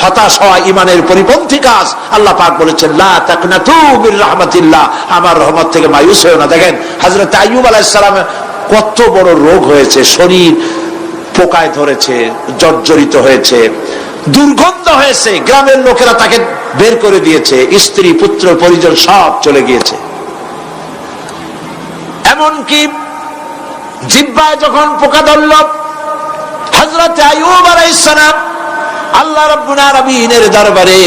হতাশ হওয়া ইমানের পরিপন্থী কাজ। আল্লাহ পাক বলেছেন লা তাকনাতু মির রাহমাতিল্লাহ, আমার রহমত থেকে মায়ুস হয়ো না। দেখেন হযরত আইয়ুব আলাইহিস সালামের কত বড় রোগ হয়েছে, শরীর পোকায় ধরেছে, জর্জরিত হয়েছে, দুর্গন্ধ হয়েছে, গ্রামের লোকেরা তাকে বের করে দিয়েছে, স্ত্রী পুত্র পরিজন সব চলে গিয়েছে। এমনকি জিহ্বায় যখন পোকা ধরল, হযরত আইয়ুব আলাইহিস সালাম আল্লাহ রাব্বুল আলামিনের দরবারে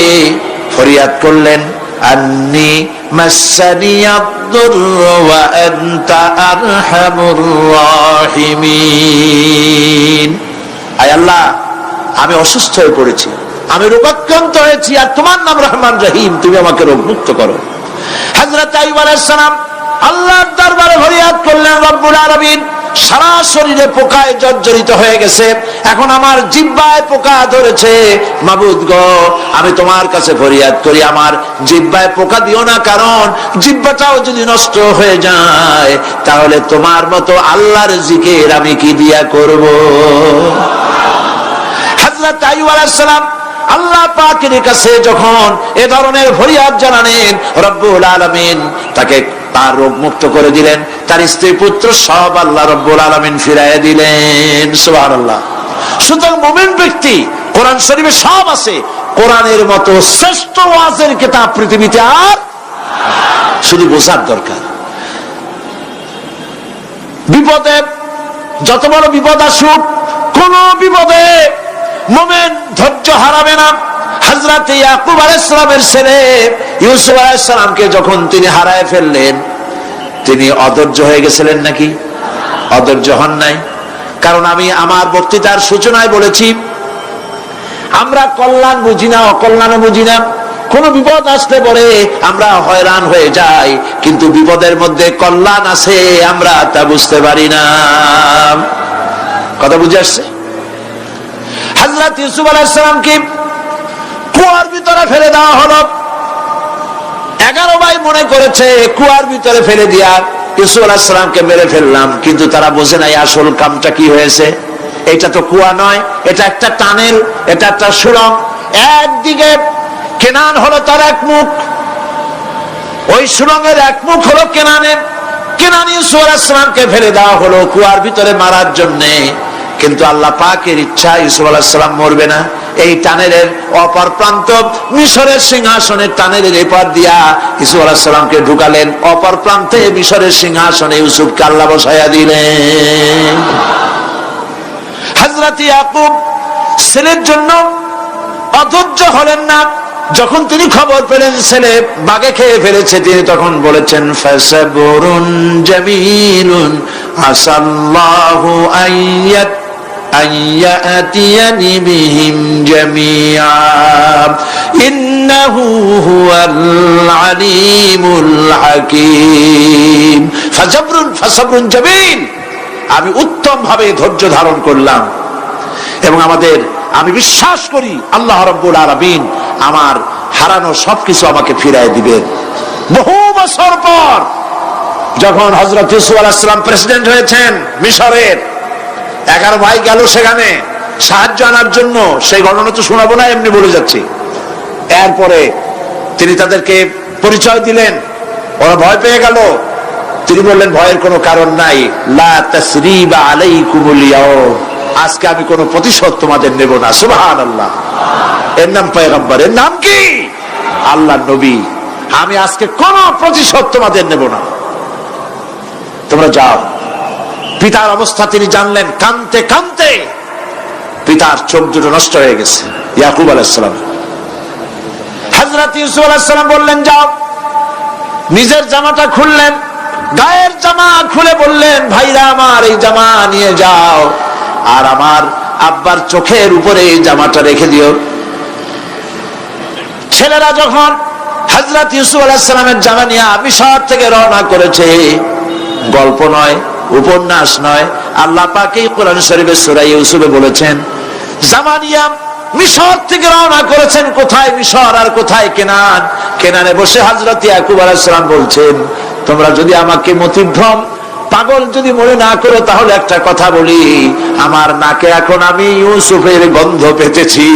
ফরিয়াদ করলেন, আন্নী মাসসানিয়াদ-দুররু ওয়া আনতা আরহামুর রাহিমিন। আয় আল্লাহ, আমি অসুস্থ হয়ে পড়েছি, আমি রোগাক্রান্ত হয়েছি, আর তোমার নাম রহমান রহিম, তুমি আমাকে রোগমুক্ত করো। হযরত আইয়ুব আলাইহিস সালাম আল্লাহর দরবারে ফরিয়াদ করলেন, রব্বুল আলামিন সারা শরীরে পোকায় জর্জরিত হয়ে গেছে, এখন আমার জিহ্বায় পোকা ধরেছে, মাবুদ গো আমি তোমার কাছে ফরিয়াদ করি আমার জিহ্বায় পোকা দিও না, কারণ জিহ্বাটাও যদি নষ্ট হয়ে যায় তাহলে তোমার মতো আল্লাহর জিকির আমি কি দিয়া করব। হযরত আইয়ুব আলাইহিস সালাম আল্লাহ পাকের কাছে যখন এ ধরনের ফরিয়াদ জানালেন, রব্বুল আলামিন তাকে তার রোগ মুক্ত করে দিলেন, তার স্ত্রী পুত্র সব আল্লাহ রব্বুল আলামিন ফিরাইয়া দিলেন। সুবহানাল্লাহ। সুতরাং মুমিন ব্যক্তি, কোরআন শরীফে সব আছে, কোরআনের মতো শ্রেষ্ঠ ওয়াজের কিতাব পৃথিবীতে আর শুধু বোঝার দরকার। বিপদে যত বড় বিপদ আসুক, কোন বিপদে মুমিন ধৈর্য হারাবে না। হযরত ইয়াকুব আলাইহিস সালামের ছেলে ইউসুফ আলাইহিস সালামকে যখন তিনি হারায় ফেললেন, তিনি অধৈর্য হয়ে গেছিলেন নাকি? অধৈর্য হন নাই। কারণ আমি আমার বক্তৃতার সূচনায় বলেছি, আমরা কল্যাণ বুঝি না, অকল্যাণও বুঝি না। কোন বিপদ আসলে পরে আমরা হয়রান হয়ে যাই, কিন্তু বিপদের মধ্যে কল্যাণ আছে আমরা তা বুঝতে পারি না। কথা বুঝে আসছে? হযরত ইউসুফ আলাইহিস সালামকে কুয়ার ভিতরে ফেলে দেওয়া হলো। 11 ভাই মনে করেছে কুয়ার ভিতরে ফেলে দিয়া ইউসুফ আলাইহিস সালামকে মেরে ফেললাম, কিন্তু তারা বোঝে নাই আসল কামটা কি হয়েছে। এটা তো কুয়া নয়, এটা একটা টানেল, এটা একটা সুড়ঙ্গ। একদিকে কেনান হলো তার এক মুখ, ওই সুড়ঙ্গের এক মুখ হলো কেনানের। কেনান ইউসুফ আলাইহিস সালামকে ফেলে দেওয়া হলো কুয়ার ভিতরে মারার জন্যে, কিন্তু আল্লাহ পাকের ইচ্ছা ইউসুফ আলাইহিস সালাম মরবে না। এই টানেলের অপর প্রান্ত মিশরের সিংহাসনের টানেলের এপার দিয়া ইউসুফ আলাইহিস সালামকে ঢুকালেন, অপর প্রান্তে মিশরের সিংহাসনে ইউসুফকে আল্লাহ বসাইয়া দিলেন। হযরত ইয়াকুব ছেলের জন্য অধৈর্য হলেন না। যখন তিনি খবর পেলেন ছেলে বাঘে খেয়ে ফেলেছে, তিনি তখন বলেছেন ফাসাবরুন জামিলুন আসাল্লাহু আইয়াতিয়ানি বিহিম জামিআ ইন্নাহু হুয়াল আলিমুল হাকীম। ফাসাবরুন জামিল, আমি উত্তম ভাবে ধৈর্য ধারণ করলাম, এবং আমি বিশ্বাস করি আল্লাহ রাব্বুল আলামিন আমার হারানো সবকিছু আমাকে ফিরায় দিবেন। বহু বছর পর যখন হযরত ইউসুফ আলাইহিস সালাম প্রেসিডেন্ট হয়েছেন মিশরের, 11 ভাই গেল সেখানে সাহায্য আনার জন্য। সেই ঘটনা তো শোনাবো না, এমনি বলে যাচ্ছি। এরপরে তিনি তাদেরকে পরিচয় দিলেন, ওরা ভয় পেয়ে গেল। তিনি বললেন ভয়ের কোনো কারণ নাই, লা তাসরিবা আলাইকুমুল ইয়াউম, আজকে আমি কোনো প্রতিশোধ তোমাদের নেব না। সুবহানাল্লাহ। এর নাম পয়গম্বর, এর নাম কি? আল্লাহর নবী। আমি আজকে কোনো প্রতিশোধ তোমাদের নেব না, তোমরা যাও। পিতার অবস্থা তিনি জানলেন, কাঁদতে কাঁদতে পিতার চোখ দুটো নষ্ট হয়ে গেছে। ইয়াকুব আলাইহিস সালাম, হযরত ইউসুফ আলাইহিস সালাম বললেন যাও। নিজের জামাটা খুললেন, গায়ের জামা খুলে বললেন ভাইরা আমার এই জামা নিয়ে যাও, আর আমার আব্বার চোখের উপরে এই জামাটা রেখে দিও। ছেলেরা যখন হযরত ইউসুফ আলাইহিস সালামের জামা নিয়ে মিশর থেকে রওনা করেছে, গল্প নয়, উপন্যাস নয়, আল্লাহ পাক এই কোরআন শরীফে সূরা ইউসুফে বলেছেন জামা নিয়ে মিশর থেকে রওনা করেছেন। কোথায় মিশর আর কোথায় কেনান? কেনানে বসে হযরত ইয়াকুব আলাইহিস সালাম বলছেন তোমরা যদি আমাকে মতিভ্রম পাগল যদি মনে না করো তাহলে একটা কথা বলি, আমার নাকে এখন আমি ইউসুফের গন্ধ পেতেছি।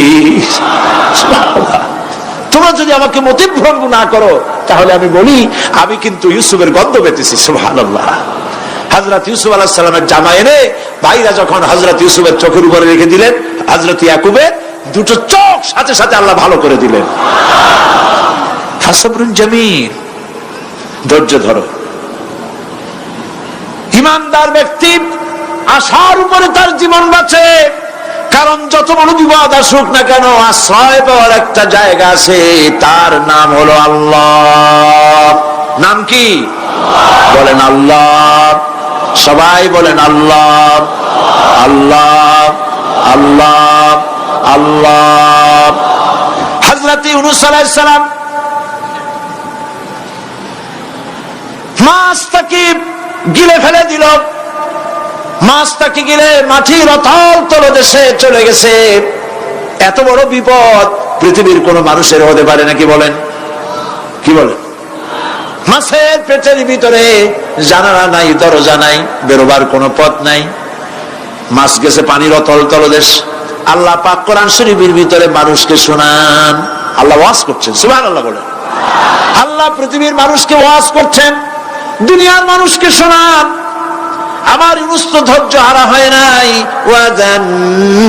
যদি আমাকে মতিভ্রম না করো, তাহলে আমি বলি আমি কিন্তু ইউসুফের গন্ধ পেতেছি। সুবহানাল্লাহ। হযরত ইউসুফ আলাইহিস সালামের জামা এনে ভাইরা যখন হযরত ইউসুফের চোখের উপরে রেখে দিলেন, হযরত ইয়াকুবের দুটো চোখ সাথে সাথে আল্লাহ ভালো করে দিলেন। ফাসবরুন জামিল, ধৈর্য ধরো। ইমানদার ব্যক্তি আশার উপরে তার জীবন বাঁচে, কারণ যত বড় বিপদ আসুক না কেন আশ্রয় পাওয়ার একটা জায়গা আছে, তার নাম হলো আল্লাহ। নাম কি? বলেন আল্লাহ। সবাই বলেন আল্লাহ আল্লাহ আল্লাহ আল্লাহ। হযরত ইউনূস আলাইহিস সালাম মাছটাকে গিলে ফেলে দিল, মাছটাকে গিলে মাটির অতল তলদেশে চলে গেছে। এত বড় বিপদ পৃথিবীর কোন মানুষের হতে পারে নাকি? বলেন, কি বলেন? মাছের পেটের ভিতরে জানালা নাই, দরজা নাই, বেরোবার কোনো পথ নাই, মাছ গেছে পানির অতল তলদেশ। আল্লাহ পাক কোরআন শরীফের ভিতরে মানুষকে শোনান, আল্লাহ ওয়াজ করছেন। সুবহানাল্লাহ বলেন। আল্লাহ পৃথিবীর মানুষকে ওয়াজ করছেন, দুনিয়ার মানুষকে শোনান। আমার ইউনূস তো ধৈর্য হারা হয় নাই। ওয়াযান্নুন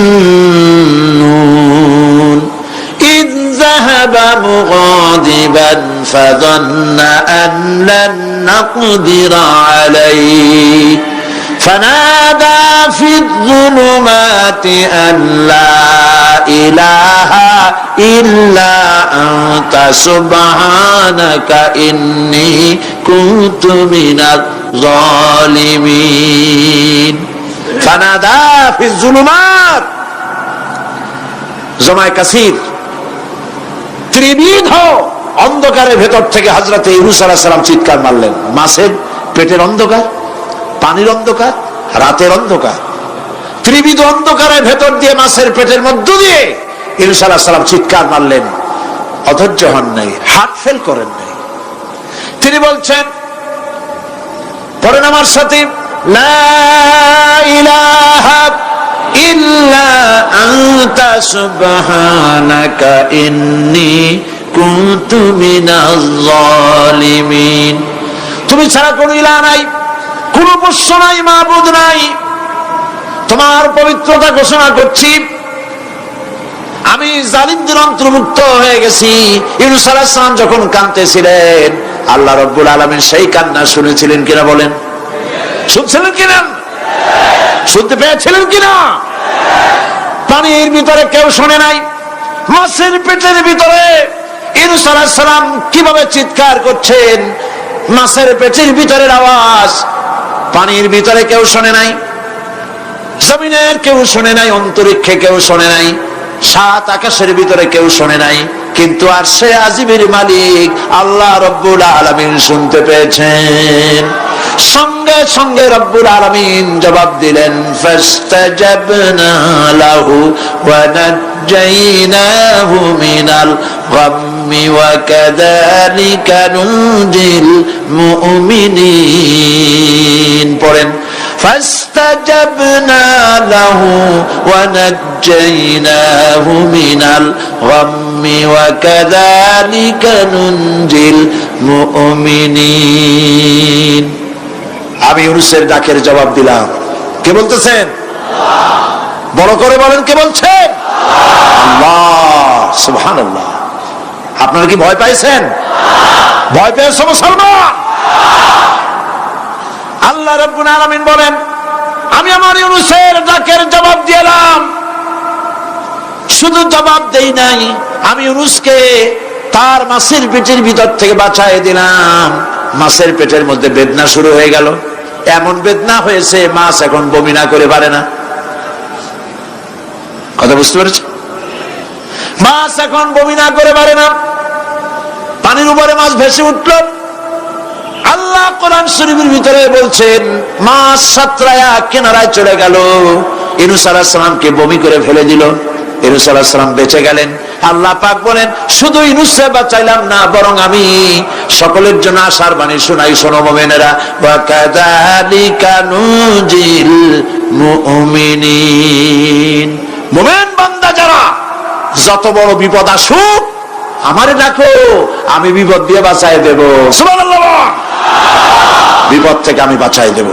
ইয যাহাবা মুগাদিবান ফাযান্না আন লান নাকদিরা আলাইহি ফানাদা ফিয-যুলুমাতি আন লা ইলাহা ইল্লা আনতা সুবহানাকা ইন্নী কুনতু মিনাজ জালিমিন। ফানাদা ফিয-যুলুমাত, জমায়ে কাসির, ত্রিবিধ অন্ধকারের ভেতর থেকে হযরত ইউনূস আলাইহিস সালাম চিৎকার মারলেন। মাছের পেটের অন্ধকার, পানির অন্ধকার, রাতের অন্ধকার, ত্রিবিধ অন্ধকারের ভেতর দিয়ে মাছের পেটের মধ্য দিয়ে ইউনূস আলাইহিস সালাম চিৎকার মারলেন। অধৈর্য হন নাই, হার্ট ফেল করেন নাই। তিনি বলছেন, পড়েন আমার সাথে, লা ইলাহা ইল্লা আনতা সুবহানাকা ইন্নী কুনতু মিনাজ জালিমিন। তুমি ছাড়া কোনো ইলাহ নাই, কোনো উপাস্য নাই, মাবুদ নাই। তোমার পবিত্রতা ঘোষণা করছি, আমি জালিমদের অন্তর্ভুক্ত হয়ে গেছি। ইউনূস আলাইহিস সালাম যখন কাঁদতেছিলেন, আল্লাহ রাব্বুল আলামিন সেই কান্না শুনেছিলেন কিনা? বলেন, শুনছিলেন কিনা? শুনতে পেয়েছিলেন কিনা? পানির ভিতরে কেউ শোনে নাই, মাছের পেটের ভিতরে ইউনূস আলাইহিস সালাম কিভাবে চিৎকার করছেন, মাছের পেটের ভিতরের আওয়াজ পানির ভিতরে কেউ শোনে নাই, জমিনের কেউ শোনে নাই, অন্তরিক্ষে কেউ শোনে নাই, সাত আকাশের ভিতরে কেউ শোনে নাই, কিন্তু আরশে আজিমের মালিক আল্লাহ রাব্বুল আলামিন শুনতে পেয়েছেন। সঙ্গে সঙ্গে রব্বুল আলামিন জবাব দিলেন, ফাস্তাজাবনা লাহু ওয়া নাজ্জাইনাহু মিনাল গাম্মি ওয়া কাযালিকা নুনজিল মুমিনিন। পড়েন, ফাস্তাজাবনা লাহু ওয়া নাজ্জাইনাহু মিনাল গাম্মি ওয়া কাযালিকা নুনজিল মুমিনিন। আমি ইউনূসের ডাকের জবাব দিলাম। কে বলতেছেন? বড় করে বলেন, কে বলছেন? আল্লাহ। সুবহানাল্লাহ। আপনারা কি ভয় পাইছেন? ভয় পেয়েছো মুসলমান? আল্লাহ রাব্বুল আলামিন বলেন, আমি আমার ইউনূসের ডাকের জবাব দিলাম। শুধু জবাব দেই নাই, আমি ইউনূসকে তার মাছের পেটের ভিতর থেকে বাঁচায় দিলাম। মাছের পেটের মধ্যে বেদনা শুরু হয়ে গেল, এমন বেদনা হয়েছে মাছ এখন বমি না করে পারে না। কথা বুঝতে পেরেছ? মাছ এখন বমি না করে পারে না। পানির উপরে মাছ ভেসে উঠল। আল্লাহ কোরআন শরীফের ভিতরে বলছেন, মাছ সাতরায়া কিনারায় চলে গেল, ইউনূস আলাইহিস সালামকে বমি করে ফেলে দিল। ইউনূস আলাইহিস সালাম বেঁচে গেলেন। আল্লাহ পাক বলেন, শুধু ইউনূসকে বাঁচাইলাম না, বরং আমি সকলের জন্য আশার বাণী শোনাই। শোনো মুমিনেরা, ওয়া কাযালিকা নুনজিল মুমিনিন। মুমিন বান্দা যারা, যত বড় বিপদ আসুক আমারে ডাকো, আমি বিপদ দিয়ে বাঁচাই দেব। সুবহানাল্লাহ, বিপদ থেকে আমি বাঁচাই দেব।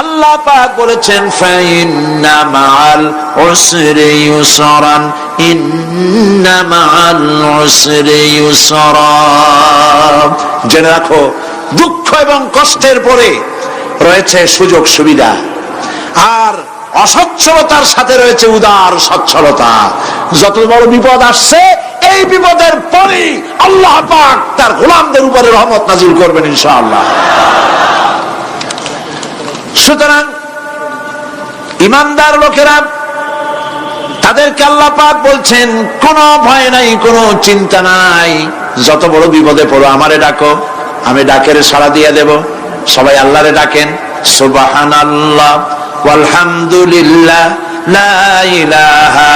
আল্লাহ পাক বলেছেন ফাইন্না মাআল উসরি ইউসরান, ইন্না মাআল উসরি ইউসরা। জেনে রাখো, দুঃখ এবং কষ্টের পরে রয়েছে সুযোগ সুবিধা, আর অসচ্ছলতার সাথে রয়েছে উদার সচ্ছলতা। যত বড় বিপদ আসছে, এই বিপদের পরে আল্লাহ পাক তার গোলামদের উপরে রহমত নাজিল করবেন ইনশাআল্লাহ। সুতরাং ঈমানদার লোকেরা, তাদেরকে আল্লাহ পাক বলছেন কোনো ভয় নাই, কোনো চিন্তা নাই, যত বড় বিপদে পড়ো আমারে ডাকো, আমি ডাকের সাড়া দিয়ে দেব। সবাই আল্লাহরে ডাকেন, সুবহানাল্লাহ ওয়ালহামদুলিল্লাহ লা ইলাহা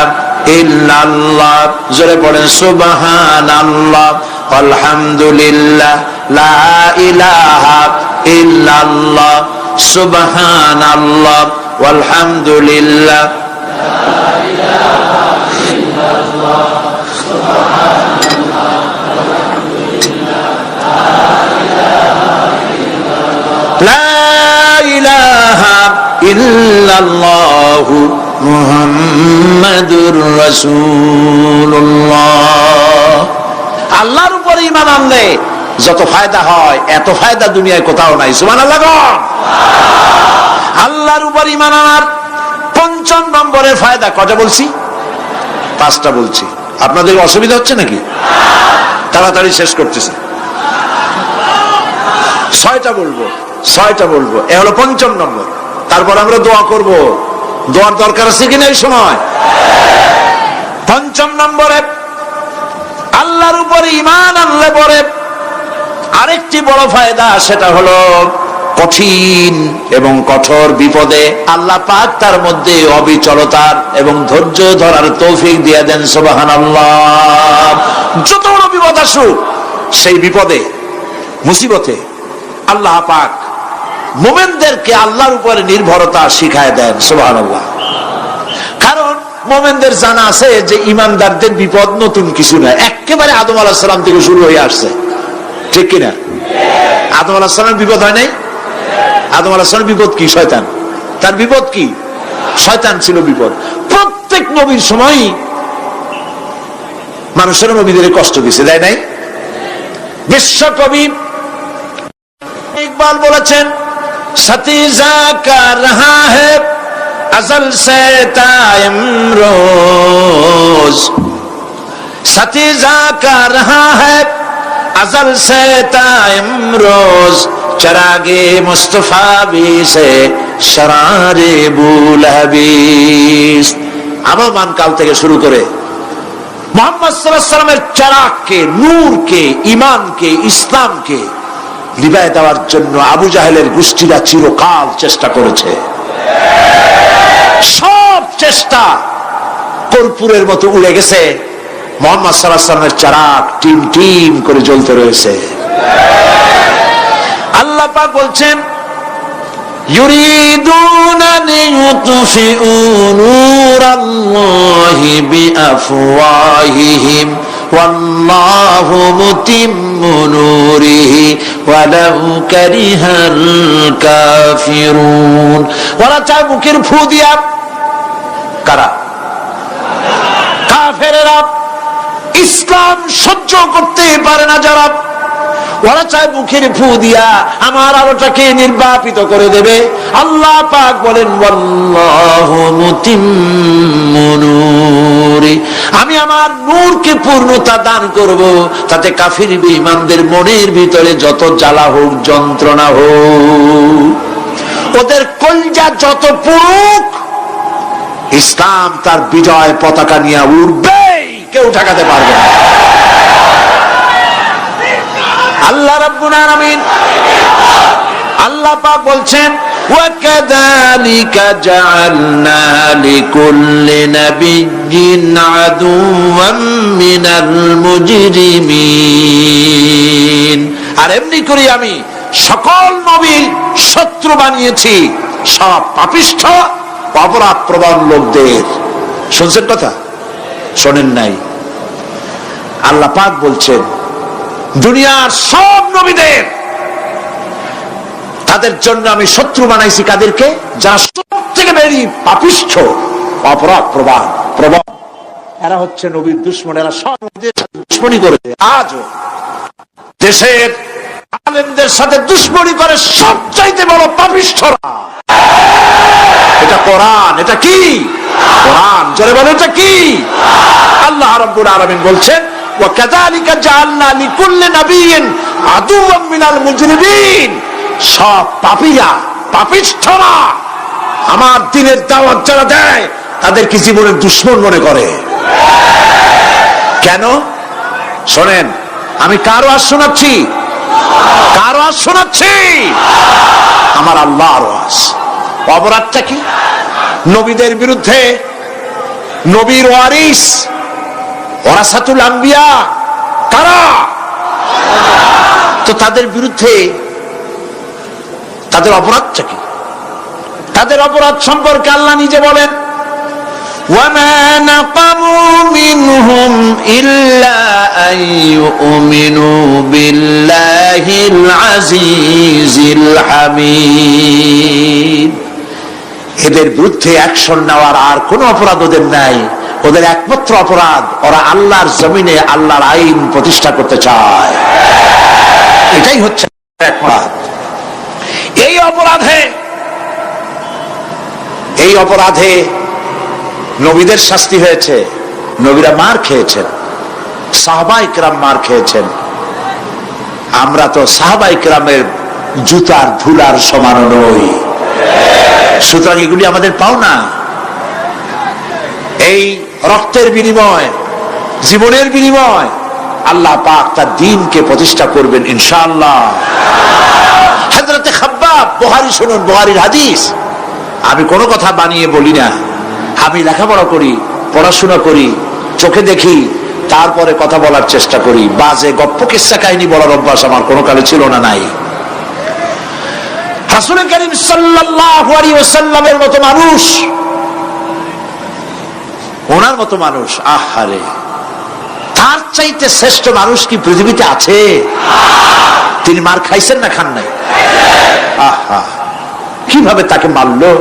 ইল্লাল্লাহ। জোরে পড়েন সুবহানাল্লাহ ওয়ালহামদুলিল্লাহ লা ইলাহা ইল্লাল্লাহ, সুবহানাল্লাহ ওয়ালহামদুলিল্লাহ লা ইলাহা ইল্লাল্লাহ, ইল্লাল্লাহু মুহাম্মাদুর রাসূলুল্লাহ। আল্লাহর উপর ঈমান আনলে যত ফায়দা হয়, এত ফায়দা দুনিয়ায় কোথাও নাই। সুবহানাল্লাহ। আল্লাহর উপর ঈমান আনার ৫ম নম্বরের ফায়দা কয়টা বলছি? 5টা বলছি। আপনাদের অসুবিধা হচ্ছে নাকি? তাড়াতাড়ি শেষ করতেছি। 6টা বলবো, 6টা বলবো। এ হলো ৫ম নম্বর। তারপর আমরা দোয়া করব। দোয়ার দরকার আছে কিনা এই সময়? ৫ম নম্বরে আল্লাহর উপরে ঈমান আনলে পরে আরেকটি বড় ফায়দা, সেটা হলো কঠিন এবং কঠোর বিপদে আল্লাহ পাক তার মধ্যে অবিচলতার এবং ধৈর্য ধরার তৌফিক দিয়ে দেন। সুবহানাল্লাহ। যত বড় বিপদ আসুক, সেই বিপদে মুসিবতে আল্লাহ পাক মুমিনদেরকে আল্লাহর উপরে নির্ভরতা শিখায় দেন। সুবহানাল্লাহ। কারণ মুমিনদের জানা আছে যে ঈমানদারদের বিপদ নতুন কিছু নয়, একেবারে আদম আলাইহিস সালাম থেকে শুরু হয়ে আসছে। ঠিক কিনা? আদম আলাইহিস সালামের বিপদ হয় নাই? আদম আলাইহিস সালামের বিপদ কি? শয়তান। তার বিপদ কি? শয়তান ছিল বিপদ। প্রত্যেক নবীর সময় মানুষের নবীদের কষ্ট দিয়েছে, দেয় নাই? বিশ্বকবি ইকবাল বলেছেন, সাথী জাকা রহা হ্যায় अज़ल से तायम रोज, साथी जाका रहा है अज़ल से तायम रोज, चरागे मुस्तफा भी से शरारे बुलहबीस। আবহমান কাল থেকে শুরু করে মুহাম্মদ সাল্লাল্লাহু আলাইহি ওয়াসাল্লামের চারাগকে, নূরকে, ঈমানকে, ইসলামকে নিভায়ে দেওয়ার জন্য আবু জাহেলের গোষ্ঠীরা চিরকাল চেষ্টা করেছে। সব চেষ্টা কর্পূরের মতো উড়ে গেছে, মুহাম্মদ সাল্লাল্লাহু আলাইহি ওয়াসাল্লামের চারাগ টিম টিম করে জ্বলতে রয়েছে। আল্লাহ পাক বলছেন, ইউরিদুনা লিইউতফিউ নূরাল্লাহি বিআফওয়াহিহিম ওয়াল্লাহু মুতিম্মু নূরিহি ওয়ালাউ কারিহাল কাফিরুন। ওরা চায় মুখের ফু দিয়া, কারা? কাফেরেরা। ইসলাম সহ্য করতে পারে না যারা, ওরা চায় মুখের ফু দিয়া আমার আলোটাকে নির্বাপিত করে দেবে। আল্লাহ পাক বলেন, ওয়াল্লাহু মুতিম্মু নূরি, আমি আমার নূরকে পূর্ণতা দান করব, তাতে কাফির বেঈমানদের মনের ভিতরে যত জ্বালা হোক, যন্ত্রণা হোক, ওদের কলজা যত পুরুক, ইসলাম তার বিজয় পতাকা নিয়ে উড়বে, কেউ ঠেকাতে পারবে না। আল্লাহ রাব্বুল আলামিন, আল্লাহ পাক বলছেন, ওয়াকাযালিকা জাআলনা লিকুল্লি নাবিয়্যিন আদুওয়াম মিনাল মুজরিমিন। আর এমনি করে আমি সকল নবীর শত্রু বানিয়েছি, সব পাপিষ্ঠ অপরাধ প্রবণ লোকদের। শুনছেন কথা? শোনেন নাই? আল্লাহ পাক বলছেন দুনিয়ার সব নবীদের তাদের জন্য আমি শত্রু বানাইছি কাদেরকে? যারা সব থেকে বেশি পাপিষ্ঠ, অপরাধ প্রবণ, এরা হচ্ছে নবীর দুশমন। এরা সব নবীদের সাথে দুশমনী করেছে। আজও দেশের আলেমদের সাথে দুশমনী করে সবচাইতে বড় পাপিষ্ঠরা। এটা কোরআন। এটা কি কোরআন? জোরে বলে এটা কি? আল্লাহ রাব্বুল আলামিন বলছেন ওয়াকাযালিকা জাআলনা লিকুল্লি নাবিয়্যিন আদুওয়াম মিনাল মুজরিমিন। সব পাপীরা, পাপিষ্ঠরা আমার দ্বীনের দাওয়াত যারা দেয় তাদেরকে জীবনের দুশমন মনে করে। কেন? শোনেন, আমি কারো আওয়াজ শোনাচ্ছি? কারো আওয়াজ শোনাচ্ছি? আমার আল্লাহর আওয়াজ। অপরাধটা কি? নবীদের বিরুদ্ধে, নবীর ওয়ারিস ওয়ারাসাতুল আম্বিয়া কারা, তো তাদের বিরুদ্ধে তাদের অপরাধটা কি? তাদের অপরাধ সম্পর্কে আল্লাহ নিজে বলেন وَمَا نَقَمُوا مِنْهُمْ إِلَّا أَنْ يُؤْمِنُوا بِاللَّهِ الْعَزِيزِ الْحَمِيدِ। এদের বিরুদ্ধে অ্যাকশন নেওয়ার আর কোন অপরাধ ওদের নাই। ওদের একমাত্র অপরাধ ওরা আল্লাহর জমিনে আল্লাহর আইন প্রতিষ্ঠা করতে চায়। এটাই হচ্ছে অপরাধ। এই অপরাধে নবীদের শাস্তি হয়েছে। নবীরা মার খেয়েছেন, সাহাবায়ে কেরাম মার খেয়েছেন। আমরা তো সাহাবায়ে কেরামের জুতার ধুলার সমান নই, সুতরাং এগুলি আমাদের পাওনা। এই রক্তের বিনিময়, জীবনের বিনিময় আল্লাহ পাক তার দ্বীনকে প্রতিষ্ঠা করবেন ইনশাআল্লাহ। হযরতে খাব্বাব, বুখারী শুনুন, বুখারীর হাদিস। আমি কোনো কথা বানিয়ে বলি না। আমি লেখাপড়া করি, পড়াশোনা করি, চোখে দেখি, তারপরে কথা বলার চেষ্টা করি। বাজে গপ্প কিস্সা কাহিনী বলার অভ্যাস আমার কোনো কালে ছিল না, নাই। রাসূল করিম সাল্লাল্লাহু আলাইহি ওয়াসাল্লামের মতো মানুষ, ওনার মতো মানুষ, আহারে, তার চাইতে শ্রেষ্ঠ মানুষ কি পৃথিবীতে আছে? তিনি মার খাইছেন না খান নাই? আহা, কিভাবে তাকে মারলো!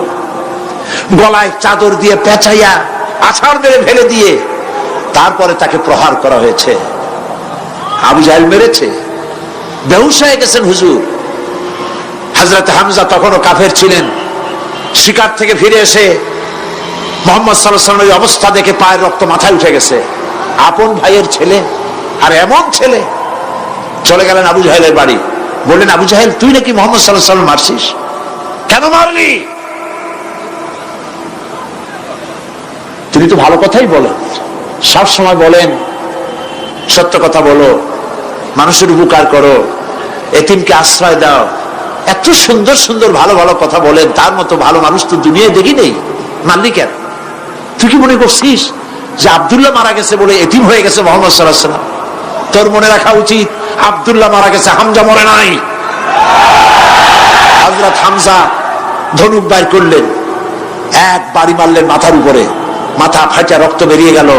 গলায় চাদর দিয়ে পেঁচাইয়া আছাড় মেরে ফেলে দিয়ে তারপরে তাকে প্রহার করা হয়েছে। আবু জাহেল মেরেছে, বেহুশ হয়ে গেছেন হুজুর। হযরত হামজা তখনও কাফের ছিলেন। শিকার থেকে ফিরে এসে মুহাম্মদ সাল্লাল্লাহু আলাইহি ওয়াসাল্লামের অবস্থা দেখে পায়ের রক্ত মাথায় উঠে গেছে। আপন ভাইয়ের ছেলে, আর এমন ছেলে। চলে গেলেন আবু জাহেলের বাড়ি, বললেন আবু জাহেল, তুই নাকি মুহাম্মদ সাল্লাল্লাহু আলাইহি ওয়াসাল্লাম মারছিস? কেন মারলি? তিনি তো ভালো কথাই বলেন, সব সময় বলেন সত্য কথা বলো, মানুষের উপকার করো, এতিমকে আশ্রয় দাও। এত সুন্দর সুন্দর ভালো ভালো কথা বলেন, তার মতো ভালো মানুষ তো দুনিয়ায় দেখি নেই। মারলি কেন? তুই কি মনে করছিস যে আব্দুল্লাহ মারা গেছে বলে এতিম হয়ে গেছে মুহাম্মদ সাল্লাল্লাহু আলাইহি ওয়াসাল্লাম? তোর মনে রাখা উচিত আব্দুল্লাহ মারা গেছে, হামজা মরে নাই। হযরত হামজা ধনুক বাইর করলেন, এক বাড়ি মারলেন মাথার উপরে, মাথা ফাটা রক্ত বেরিয়ে গেল।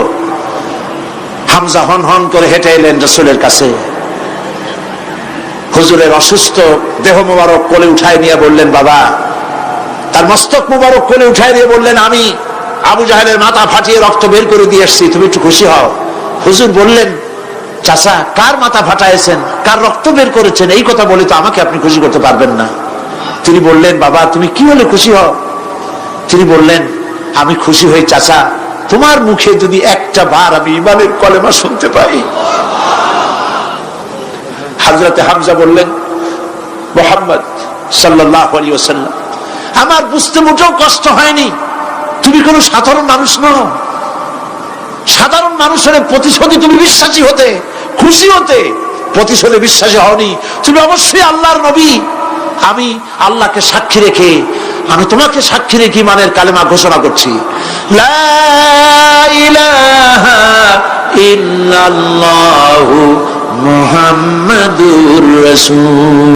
হামজা হন হন করে হেঁটে এলেন রাসূলের কাছে। হুজুরের অসুস্থ দেহ মোবারক কোলে উঠায় নিয়ে বললেন, বাবা, তার মস্তক মোবারক কোলে উঠায় নিয়ে বললেন, আমি আবু জাহেলের মাথা ফাটিয়ে রক্ত বের করে দিয়ে এসেছি, তুমি একটু খুশি হও। হুজুর বললেন, চাচা, কার মাথা ফাটাইছেন, কার রক্ত বের করেছেন, এই কথা বলে তো আমাকে আপনি খুশি করতে পারবেন না। তিনি বললেন, বাবা, তুমি কি হলে খুশি হও? তিনি বললেন, আমি খুশি হই চাচা, তোমার মুখে যদি একটা বার আমি ঈমানের কলেমা শুনতে পাই। হযরতে হামজা বললেন, মুহাম্মদ সাল্লাল্লাহু আলাইহি ওয়াসাল্লাম, আমার বুঝতে মোটেও কষ্ট হয়নি, তুমি কোনো সাধারণ মানুষ নও। সাধারণ মানুষের প্রতিশোধে তুমি বিশ্বাসী হতে, খুশি হতে, প্রতিশোধে বিশ্বাসী হওনি। তুমি অবশ্যই আল্লাহর নবী। আমি আল্লাহকে সাক্ষী রেখে, আমি তোমাকে সাক্ষী রেখে ঈমানের কালেমা ঘোষণা করছি, লা ইলাহা ইল্লাল্লাহু মুহাম্মাদুর রাসূল।